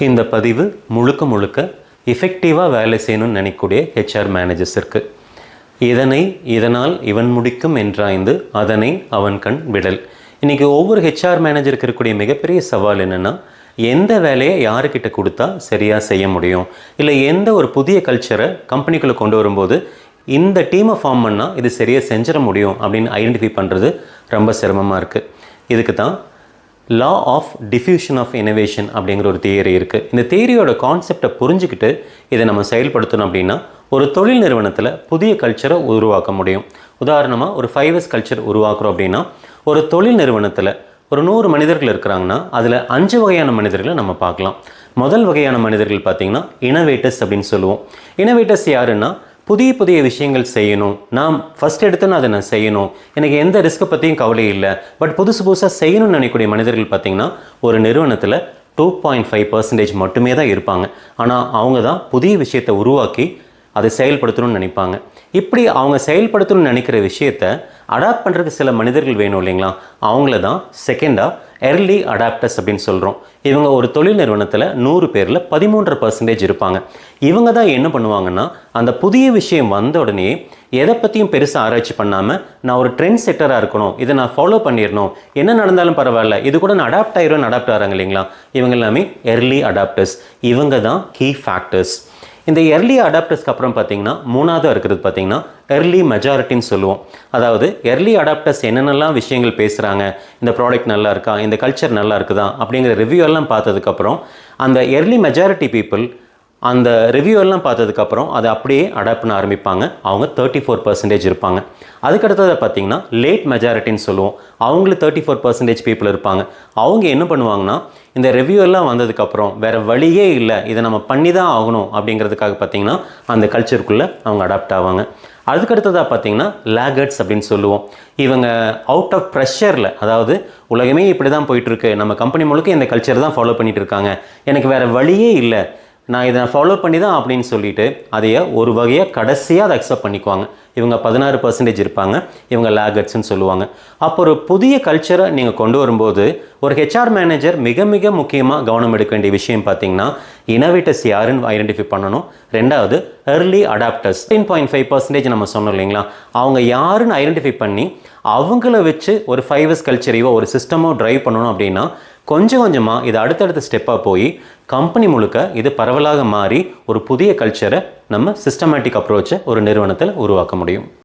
இந்த பதிவு முழுக்க முழுக்க எஃபெக்டிவாக வேலை செய்யணும்னு நினைக்கக்கூடிய ஹெச்ஆர் மேனேஜர்ஸிற்கு இதனால் இவன் முடிக்கும் என்றாய்ந்து அதனை அவன் கண் விடல். இன்றைக்கி ஒவ்வொரு ஹெச்ஆர் மேனேஜருக்கு இருக்கக்கூடிய மிகப்பெரிய சவால் என்னென்னா, எந்த வேலையை யாருக்கிட்ட கொடுத்தா சரியாக செய்ய முடியும், இல்லை எந்த ஒரு புதிய கல்ச்சரை கம்பெனிக்குள்ளே கொண்டு வரும்போது இந்த டீமை ஃபார்ம் பண்ணால் இது சரியாக செஞ்சிட முடியும் அப்படின்னு ஐடென்டிஃபை பண்ணுறது ரொம்ப சிரமமாக இருக்குது. இதுக்கு தான் law of diffusion of innovation அப்படிங்கிற ஒரு தியரி இருக்குது. இந்த தியரியோட கான்செப்டை புரிஞ்சுக்கிட்டு இதை நம்ம செயல்படுத்தணும் அப்படின்னா ஒரு தொழில் நிறுவனத்தில் புதிய கல்ச்சரை உருவாக்க முடியும். உதாரணமாக ஒரு 5S கல்ச்சர் உருவாக்குறோம் அப்படின்னா, ஒரு தொழில் நிறுவனத்தில் ஒரு 100 மனிதர்கள் இருக்கிறாங்கன்னா அதில் 5 வகையான மனிதர்களை நம்ம பார்க்கலாம். முதல் வகையான மனிதர்கள் பார்த்திங்கன்னா இனோவேட்டர்ஸ் அப்படின்னு சொல்லுவோம். இனோவேட்டர்ஸ் யாருன்னா, புதிய விஷயங்கள் செய்யணும், நான் ஃபஸ்ட் எடுத்துன்னு அதை நான் செய்யணும், எனக்கு எந்த ரிஸ்க்கை பற்றியும் கவலை இல்லை, பட் புதுசாக செய்யணும்னு நினைக்கக்கூடிய மனிதர்கள் பார்த்திங்கன்னா ஒரு நிறுவனத்தில் 2.5% மட்டுமே தான் இருப்பாங்க. ஆனால் அவங்க தான் புதிய விஷயத்தை உருவாக்கி அதை செயல்படுத்தணும்னு நினைப்பாங்க. இப்படி அவங்க செயல்படுத்தணும்னு நினைக்கிற விஷயத்தை அடாப்ட் பண்ணுறதுக்கு சில மனிதர்கள் வேணும் இல்லைங்களா, அவங்கள தான் செகண்டாக எர்லி அடாப்டர்ஸ் அப்படின்னு சொல்கிறோம். இவங்க ஒரு தொழில் நிறுவனத்தில் 100 பேரில் 13% இருப்பாங்க. இவங்க தான் என்ன பண்ணுவாங்கன்னா, அந்த புதிய விஷயம் வந்த உடனே எதை பற்றியும் பெருசாக ஆராய்ச்சி பண்ணாமல், நான் ஒரு ட்ரெண்ட் செட்டராக இருக்கணும், இதை நான் ஃபாலோ பண்ணிடணும், என்ன நடந்தாலும் பரவாயில்ல, இது கூட நான் அடாப்ட் ஆகிறாங்க இல்லைங்களா, இவங்க எல்லாமே எர்லி அடாப்டர்ஸ். இவங்க தான் கீ ஃபேக்டர்ஸ். இந்த எர்லி அடாப்டர்ஸ்க்கு அப்புறம் பார்த்தீங்கன்னா மூணாவதாக இருக்கிறது பார்த்தீங்கன்னா எர்லி மெஜாரிட்டின்னு சொல்லுவோம். அதாவது எர்லி அடாப்டர்ஸ் என்னென்னலாம் விஷயங்கள் பேசுகிறாங்க, இந்த ப்ராடக்ட் நல்லா இருக்கா, இந்த கல்ச்சர் நல்லா இருக்குதா அப்படிங்கிற ரிவ்யூ எல்லாம் பார்த்ததுக்கப்புறம் அந்த எர்லி மெஜாரிட்டி பீப்புள் அந்த ரிவ்யூ எல்லாம் பார்த்ததுக்கப்புறம் அதை அப்படியே அடாப்ட் பண்ண ஆரம்பிப்பாங்க. அவங்க 34% இருப்பாங்க. அதுக்கடுத்ததை பார்த்தீங்கன்னா லேட் மெஜாரிட்டின்னு சொல்லுவோம். அவங்களும் 34% பீப்புள் இருப்பாங்க. அவங்க என்ன பண்ணுவாங்கன்னா, இந்த ரிவ்யூ எல்லாம் வந்ததுக்கப்புறம் வேறு வழியே இல்லை, இதை நம்ம பண்ணி தான் ஆகணும் அப்படிங்கிறதுக்காக பார்த்தீங்கன்னா அந்த கல்ச்சருக்குள்ளே அவங்க அடாப்ட் ஆவாங்க. அதுக்கடுத்ததாக பார்த்தீங்கன்னா லேகர்ட்ஸ் அப்படின்னு சொல்லுவோம். இவங்க அவுட் ஆஃப் ப்ரெஷரில், அதாவது உலகமே இப்படி தான் போயிட்டுருக்கு, நம்ம கம்பெனி முழுக்க இந்த கல்ச்சர் தான் ஃபாலோ பண்ணிகிட்டு இருக்காங்க, எனக்கு வேறு வழியே இல்லை, நான் இதை ஃபாலோ பண்ணி தான் அப்படின்னு சொல்லிட்டு அதையே ஒரு வகையாக கடைசியாக அதை அக்செப்ட் பண்ணிக்குவாங்க. இவங்க 16% இருப்பாங்க. இவங்க லேகர்ட்ஸ்ன்னு சொல்லுவாங்க. அப்போ ஒரு புதிய கல்ச்சரை நீங்கள் கொண்டு வரும்போது ஒரு ஹெச்ஆர் மேனேஜர் மிக மிக முக்கியமாக கவனம் எடுக்க வேண்டிய விஷயம் பார்த்தீங்கன்னா, இனோவேட்டர்ஸ் யாருன்னு ஐடென்டிஃபை பண்ணணும். ரெண்டாவது எர்லி அடாப்டர்ஸ் 10.5% நம்ம சொன்னோம் இல்லைங்களா, அவங்க யாருன்னு ஐடென்டிஃபை பண்ணி அவங்கள வச்சு ஒரு 5S கல்ச்சரையோ ஒரு சிஸ்டமோ ட்ரைவ் பண்ணணும். அப்படின்னா கொஞ்சம் கொஞ்சமாக இது அடுத்தடுத்த ஸ்டெப்பாக போய் கம்பெனி முழுக்க இது பரவலாக மாறி ஒரு புதிய கல்ச்சரை நம்ம சிஸ்டமேட்டிக் அப்ரோச்சை ஒரு நிறுவனத்தில் உருவாக்க முடியும்.